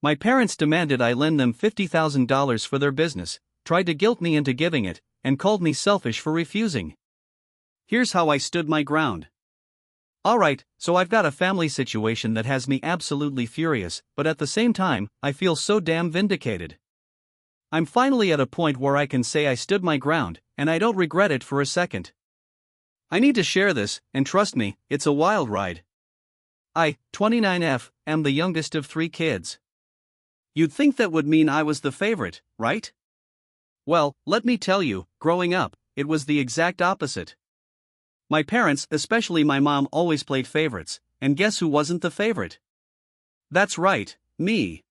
My parents demanded I lend them $50,000 for their business, tried to guilt me into giving it, and called me selfish for refusing. Here's how I stood my ground. Alright, so I've got a family situation that has me absolutely furious, but at the same time, I feel so damn vindicated. I'm finally at a point where I can say I stood my ground, and I don't regret it for a second. I need to share this, and trust me, it's a wild ride. I, 29F, am the youngest of 3 kids. You'd think that would mean I was the favorite, right? Well, let me tell you, growing up, it was the exact opposite. My parents, especially my mom, always played favorites, and guess who wasn't the favorite? That's right, me.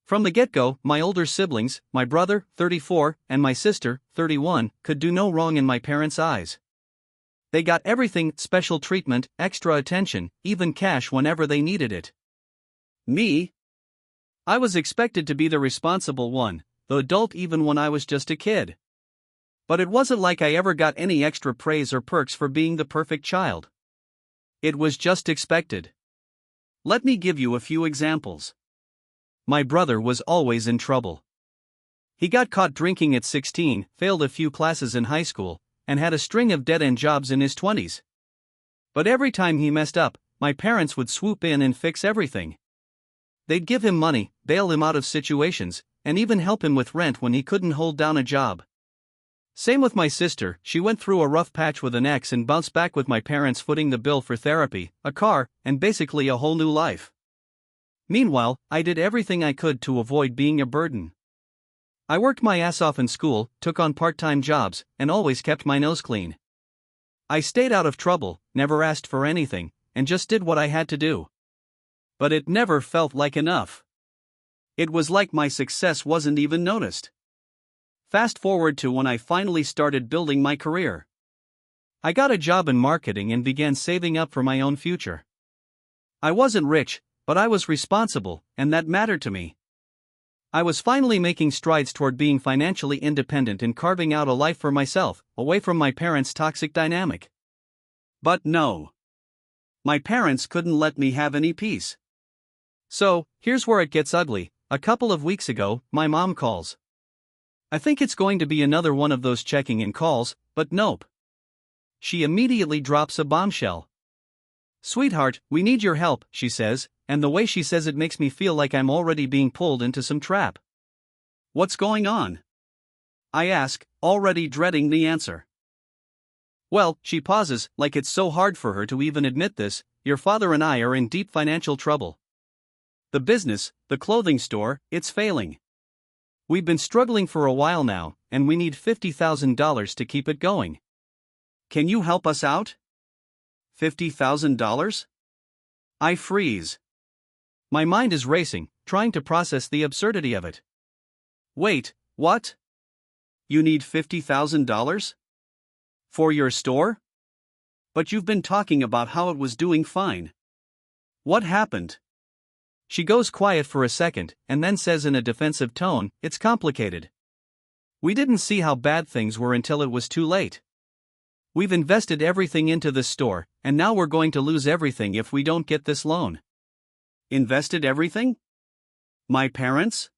From the get-go, my older siblings, my brother, 34, and my sister, 31, could do no wrong in my parents' eyes. They got everything, special treatment, extra attention, even cash whenever they needed it. Me? I was expected to be the responsible one, the adult even when I was just a kid. But it wasn't like I ever got any extra praise or perks for being the perfect child. It was just expected. Let me give you a few examples. My brother was always in trouble. He got caught drinking at 16, failed a few classes in high school, and had a string of dead-end jobs in his 20s. But every time he messed up, my parents would swoop in and fix everything. They'd give him money, bail him out of situations, and even help him with rent when he couldn't hold down a job. Same with my sister, she went through a rough patch with an ex and bounced back with my parents footing the bill for therapy, a car, and basically a whole new life. Meanwhile, I did everything I could to avoid being a burden. I worked my ass off in school, took on part-time jobs, and always kept my nose clean. I stayed out of trouble, never asked for anything, and just did what I had to do. But it never felt like enough. It was like my success wasn't even noticed. Fast forward to when I finally started building my career. I got a job in marketing and began saving up for my own future. I wasn't rich, but I was responsible, and that mattered to me. I was finally making strides toward being financially independent and carving out a life for myself, away from my parents' toxic dynamic. But no. My parents couldn't let me have any peace. So, here's where it gets ugly. A couple of weeks ago, my mom calls. I think it's going to be another one of those checking-in calls, but nope. She immediately drops a bombshell. "Sweetheart, we need your help," she says, and the way she says it makes me feel like I'm already being pulled into some trap. What's going on? I ask, already dreading the answer. Well, she pauses, like it's so hard for her to even admit this. "Your father and I are in deep financial trouble. The business, the clothing store, it's failing. We've been struggling for a while now, and we need $50,000 to keep it going. Can you help us out?" $50,000? I freeze. My mind is racing, trying to process the absurdity of it. Wait, what? You need $50,000? For your store? But you've been talking about how it was doing fine. What happened? She goes quiet for a second, and then says in a defensive tone, "It's complicated. We didn't see how bad things were until it was too late. We've invested everything into this store, and now we're going to lose everything if we don't get this loan." Invested everything? My parents?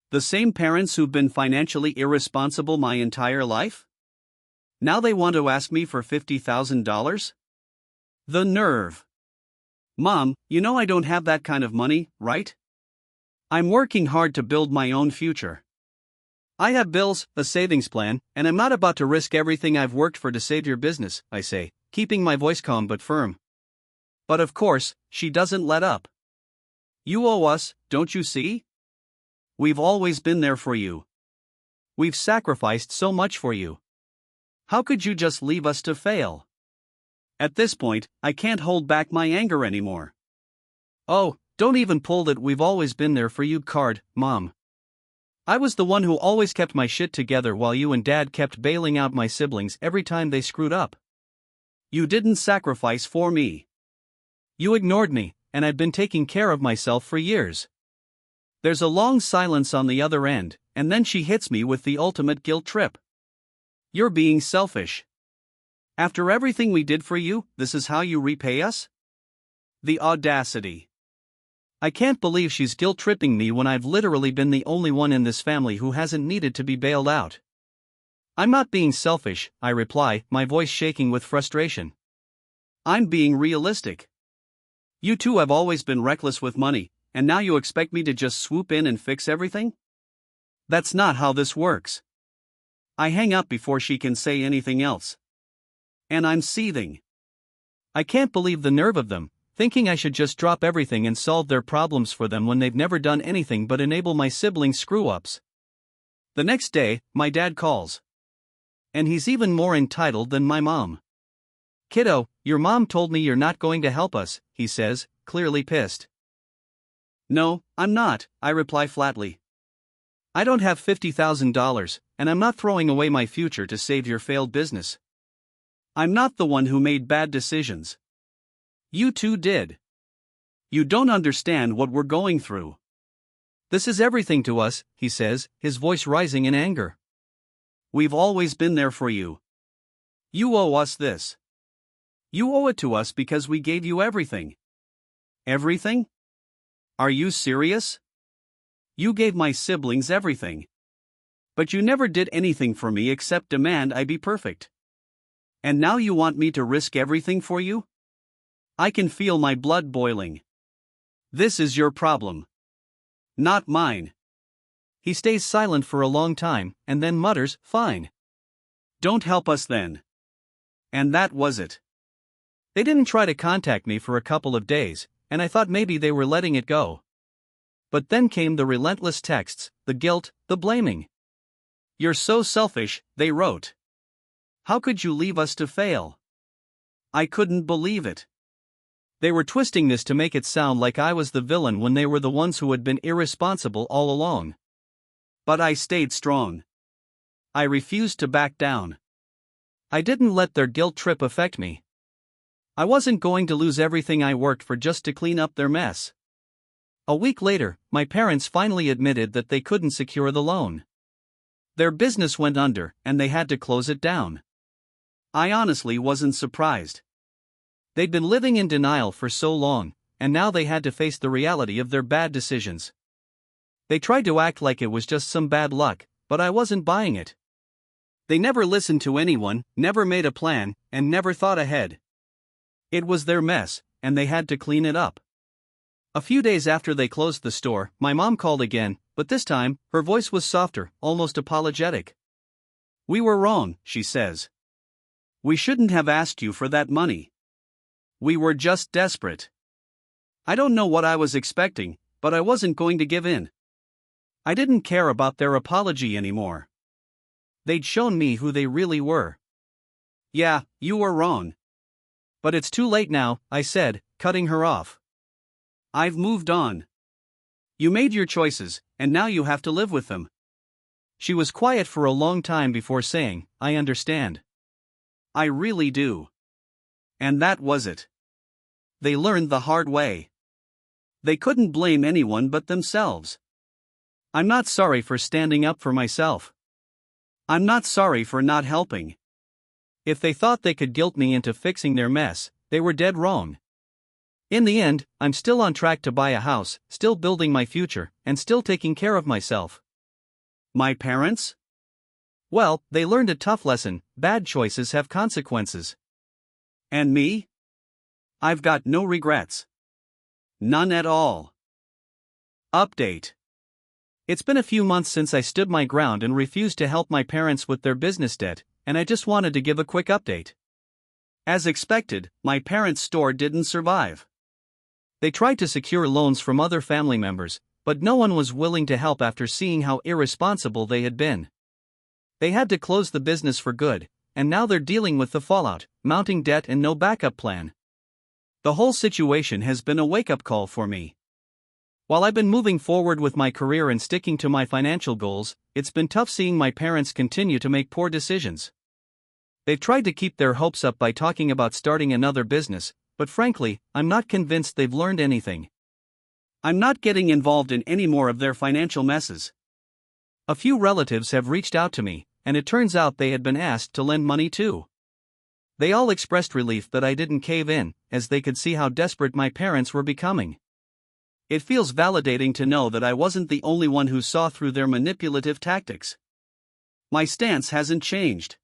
The same parents who've been financially irresponsible my entire life? Now they want to ask me for $50,000? The nerve. Mom, you know I don't have that kind of money, right? I'm working hard to build my own future. I have bills, a savings plan, and I'm not about to risk everything I've worked for to save your business, I say, keeping my voice calm but firm. But of course, she doesn't let up. "You owe us, don't you see? We've always been there for you. We've sacrificed so much for you. How could you just leave us to fail?" At this point, I can't hold back my anger anymore. "Oh, don't even pull that 'we've always been there for you' card, Mom. I was the one who always kept my shit together while you and Dad kept bailing out my siblings every time they screwed up. You didn't sacrifice for me. You ignored me, and I've been taking care of myself for years." There's a long silence on the other end, and then she hits me with the ultimate guilt trip. "You're being selfish. After everything we did for you, this is how you repay us?" The audacity. I can't believe she's guilt-tripping me when I've literally been the only one in this family who hasn't needed to be bailed out. I'm not being selfish, I reply, my voice shaking with frustration. I'm being realistic. You two have always been reckless with money, and now you expect me to just swoop in and fix everything? That's not how this works. I hang up before she can say anything else. And I'm seething. I can't believe the nerve of them, thinking I should just drop everything and solve their problems for them when they've never done anything but enable my siblings' screw-ups. The next day, my dad calls. And he's even more entitled than my mom. Kiddo, your mom told me you're not going to help us, he says, clearly pissed. No, I'm not, I reply flatly. I don't have $50,000, and I'm not throwing away my future to save your failed business. I'm not the one who made bad decisions. You two did. You don't understand what we're going through. This is everything to us, he says, his voice rising in anger. We've always been there for you. You owe us this. You owe it to us because we gave you everything. Everything? Are you serious? You gave my siblings everything. But you never did anything for me except demand I be perfect. And now you want me to risk everything for you? I can feel my blood boiling. This is your problem. Not mine. He stays silent for a long time, and then mutters, fine. Don't help us then. And that was it. They didn't try to contact me for a couple of days, and I thought maybe they were letting it go. But then came the relentless texts, the guilt, the blaming. You're so selfish, they wrote. How could you leave us to fail? I couldn't believe it. They were twisting this to make it sound like I was the villain when they were the ones who had been irresponsible all along. But I stayed strong. I refused to back down. I didn't let their guilt trip affect me. I wasn't going to lose everything I worked for just to clean up their mess. A week later, my parents finally admitted that they couldn't secure the loan. Their business went under, and they had to close it down. I honestly wasn't surprised. They'd been living in denial for so long, and now they had to face the reality of their bad decisions. They tried to act like it was just some bad luck, but I wasn't buying it. They never listened to anyone, never made a plan, and never thought ahead. It was their mess, and they had to clean it up. A few days after they closed the store, my mom called again, but this time, her voice was softer, almost apologetic. We were wrong, she says. We shouldn't have asked you for that money. We were just desperate. I don't know what I was expecting, but I wasn't going to give in. I didn't care about their apology anymore. They'd shown me who they really were. Yeah, you were wrong. But it's too late now, I said, cutting her off. I've moved on. You made your choices, and now you have to live with them. She was quiet for a long time before saying, I understand. I really do. And that was it. They learned the hard way. They couldn't blame anyone but themselves. I'm not sorry for standing up for myself. I'm not sorry for not helping. If they thought they could guilt me into fixing their mess, they were dead wrong. In the end, I'm still on track to buy a house, still building my future, and still taking care of myself. My parents? Well, they learned a tough lesson: bad choices have consequences. And me? I've got no regrets. None at all. Update. It's been a few months since I stood my ground and refused to help my parents with their business debt, and I just wanted to give a quick update. As expected, my parents' store didn't survive. They tried to secure loans from other family members, but no one was willing to help after seeing how irresponsible they had been. They had to close the business for good, and now they're dealing with the fallout, mounting debt and no backup plan. The whole situation has been a wake-up call for me. While I've been moving forward with my career and sticking to my financial goals, it's been tough seeing my parents continue to make poor decisions. They've tried to keep their hopes up by talking about starting another business, but frankly, I'm not convinced they've learned anything. I'm not getting involved in any more of their financial messes. A few relatives have reached out to me, and it turns out they had been asked to lend money too. They all expressed relief that I didn't cave in, as they could see how desperate my parents were becoming. It feels validating to know that I wasn't the only one who saw through their manipulative tactics. My stance hasn't changed.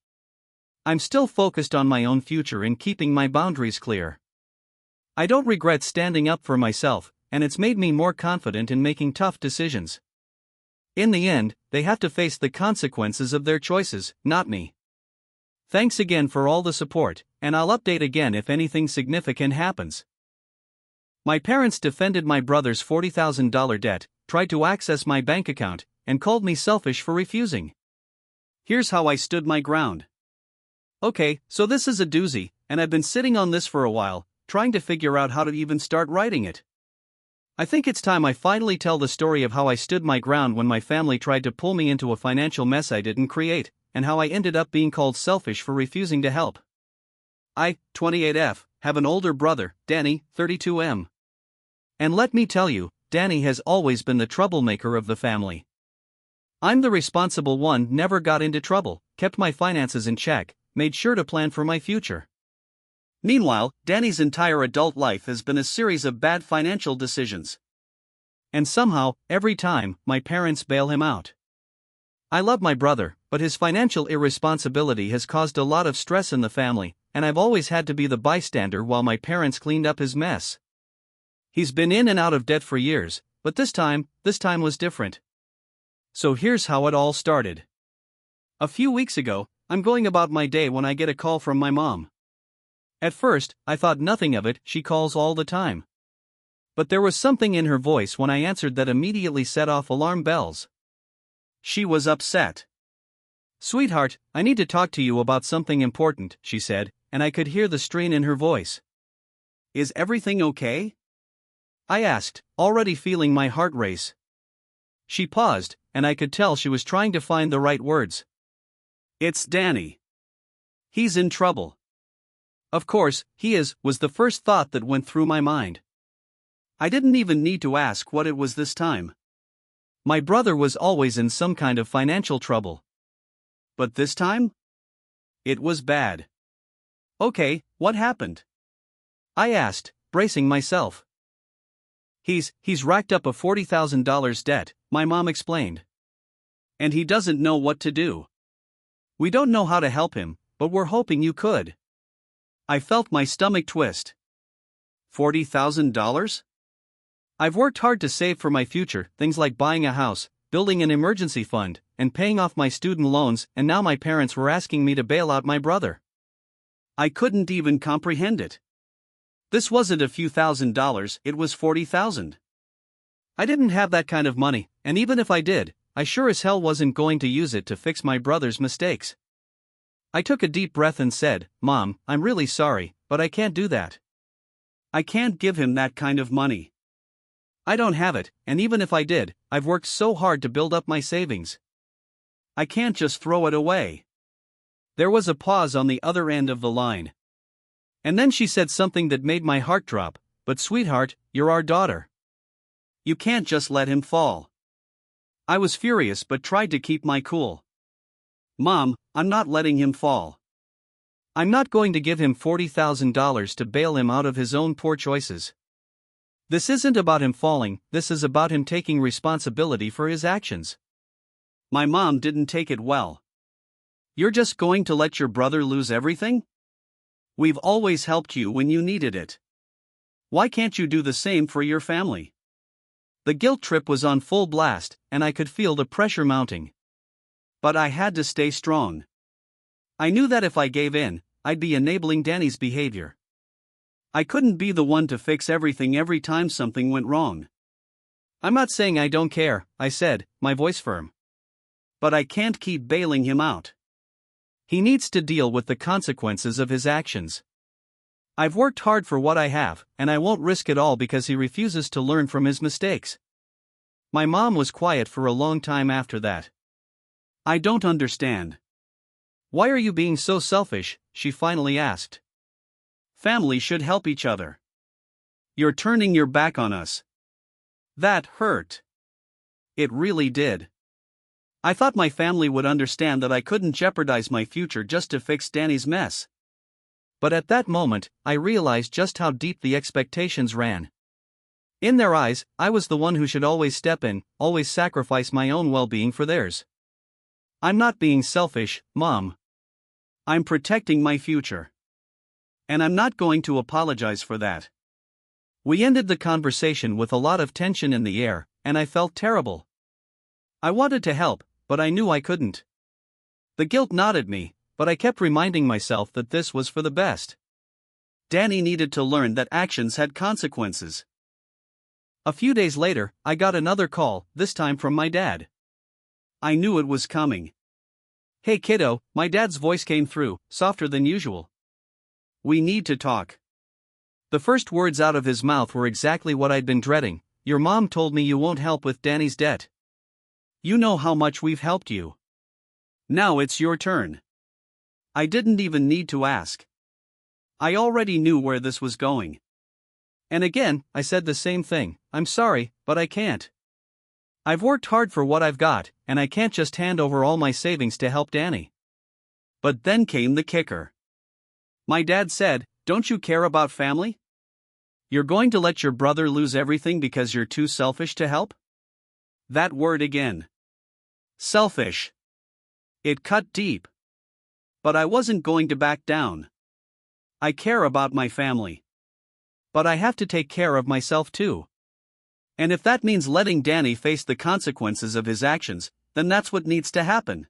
I'm still focused on my own future and keeping my boundaries clear. I don't regret standing up for myself, and it's made me more confident in making tough decisions. In the end, they have to face the consequences of their choices, not me. Thanks again for all the support, and I'll update again if anything significant happens. My parents defended my brother's $40,000 debt, tried to access my bank account, and called me selfish for refusing. Here's how I stood my ground. Okay, so this is a doozy, and I've been sitting on this for a while, trying to figure out how to even start writing it. I think it's time I finally tell the story of how I stood my ground when my family tried to pull me into a financial mess I didn't create, and how I ended up being called selfish for refusing to help. I, 28F, have an older brother, Danny, 32M. And let me tell you, Danny has always been the troublemaker of the family. I'm the responsible one, never got into trouble, kept my finances in check, made sure to plan for my future. Meanwhile, Danny's entire adult life has been a series of bad financial decisions. And somehow, every time, my parents bail him out. I love my brother, but his financial irresponsibility has caused a lot of stress in the family, and I've always had to be the bystander while my parents cleaned up his mess. He's been in and out of debt for years, but this time was different. So here's how it all started. A few weeks ago, I'm going about my day when I get a call from my mom. At first, I thought nothing of it, she calls all the time. But there was something in her voice when I answered that immediately set off alarm bells. She was upset. "Sweetheart, I need to talk to you about something important," she said, and I could hear the strain in her voice. "Is everything okay?" I asked, already feeling my heart race. She paused, and I could tell she was trying to find the right words. "It's Danny. He's in trouble." Of course, he is, was the first thought that went through my mind. I didn't even need to ask what it was this time. My brother was always in some kind of financial trouble. But this time? It was bad. Okay, what happened? I asked, bracing myself. He's racked up a $40,000 debt, my mom explained. And he doesn't know what to do. We don't know how to help him, but we're hoping you could. I felt my stomach twist. $40,000? I've worked hard to save for my future, things like buying a house, building an emergency fund, and paying off my student loans, and now my parents were asking me to bail out my brother. I couldn't even comprehend it. This wasn't a few $1,000s, it was $40,000. I didn't have that kind of money, and even if I did, I sure as hell wasn't going to use it to fix my brother's mistakes. I took a deep breath and said, "Mom, I'm really sorry, but I can't do that. I can't give him that kind of money. I don't have it, and even if I did, I've worked so hard to build up my savings. I can't just throw it away." There was a pause on the other end of the line. And then she said something that made my heart drop, "But sweetheart, you're our daughter. You can't just let him fall." I was furious but tried to keep my cool. "Mom, I'm not letting him fall. I'm not going to give him $40,000 to bail him out of his own poor choices. This isn't about him falling, this is about him taking responsibility for his actions." My mom didn't take it well. "You're just going to let your brother lose everything? We've always helped you when you needed it. Why can't you do the same for your family?" The guilt trip was on full blast, and I could feel the pressure mounting. But I had to stay strong. I knew that if I gave in, I'd be enabling Danny's behavior. I couldn't be the one to fix everything every time something went wrong. "I'm not saying I don't care," I said, my voice firm. "But I can't keep bailing him out. He needs to deal with the consequences of his actions. I've worked hard for what I have, and I won't risk it all because he refuses to learn from his mistakes." My mom was quiet for a long time after that. "I don't understand. Why are you being so selfish?" she finally asked. "Family should help each other. You're turning your back on us." That hurt. It really did. I thought my family would understand that I couldn't jeopardize my future just to fix Danny's mess. But at that moment, I realized just how deep the expectations ran. In their eyes, I was the one who should always step in, always sacrifice my own well-being for theirs. I'm not being selfish, Mom. I'm protecting my future. And I'm not going to apologize for that. We ended the conversation with a lot of tension in the air, and I felt terrible. I wanted to help, but I knew I couldn't. The guilt gnawed me, but I kept reminding myself that this was for the best. Danny needed to learn that actions had consequences. A few days later, I got another call, this time from my dad. I knew it was coming. "Hey kiddo," my dad's voice came through, softer than usual. "We need to talk." The first words out of his mouth were exactly what I'd been dreading. "Your mom told me you won't help with Danny's debt. You know how much we've helped you. Now it's your turn." I didn't even need to ask. I already knew where this was going. And again, I said the same thing: "I'm sorry, but I can't. I've worked hard for what I've got, and I can't just hand over all my savings to help Danny." But then came the kicker. My dad said, "Don't you care about family? You're going to let your brother lose everything because you're too selfish to help?" That word again. Selfish. It cut deep. But I wasn't going to back down. I care about my family. But I have to take care of myself too. And if that means letting Danny face the consequences of his actions, then that's what needs to happen.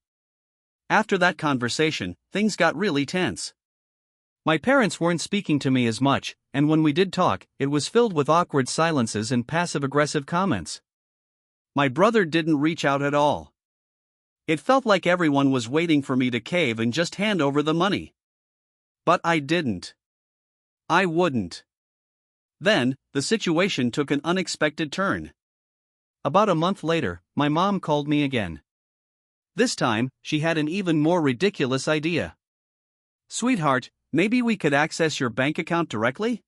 After that conversation, things got really tense. My parents weren't speaking to me as much, and when we did talk, it was filled with awkward silences and passive-aggressive comments. My brother didn't reach out at all. It felt like everyone was waiting for me to cave and just hand over the money. But I didn't. I wouldn't. Then, the situation took an unexpected turn. About a month later, my mom called me again. This time, she had an even more ridiculous idea. "Sweetheart, maybe we could access your bank account directly?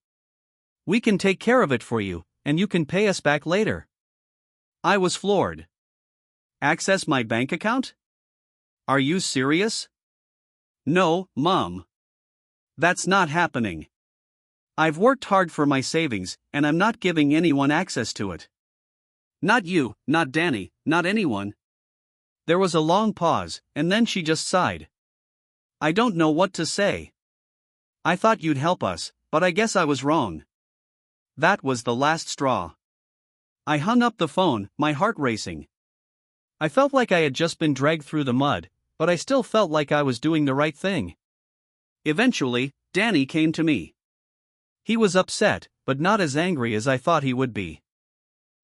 We can take care of it for you, and you can pay us back later." I was floored. Access my bank account? Are you serious? No, Mom. That's not happening. I've worked hard for my savings, and I'm not giving anyone access to it. Not you, not Danny, not anyone. There was a long pause, and then she just sighed. "I don't know what to say. I thought you'd help us, but I guess I was wrong." That was the last straw. I hung up the phone, my heart racing. I felt like I had just been dragged through the mud, but I still felt like I was doing the right thing. Eventually, Danny came to me. He was upset, but not as angry as I thought he would be.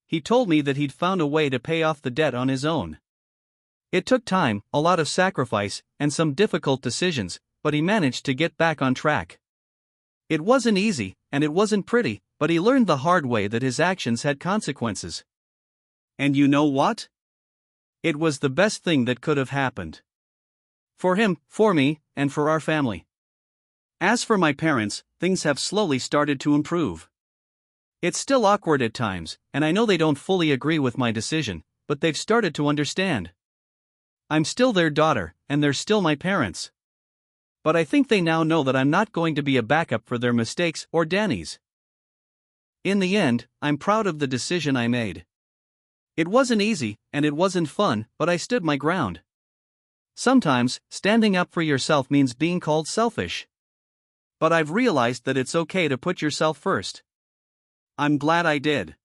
He told me that he'd found a way to pay off the debt on his own. It took time, a lot of sacrifice, and some difficult decisions, but he managed to get back on track. It wasn't easy, and it wasn't pretty, but he learned the hard way that his actions had consequences. And you know what? It was the best thing that could have happened. For him, for me, and for our family. As for my parents, things have slowly started to improve. It's still awkward at times, and I know they don't fully agree with my decision, but they've started to understand. I'm still their daughter, and they're still my parents. But I think they now know that I'm not going to be a backup for their mistakes or Danny's. In the end, I'm proud of the decision I made. It wasn't easy, and it wasn't fun, but I stood my ground. Sometimes, standing up for yourself means being called selfish. But I've realized that it's okay to put yourself first. I'm glad I did.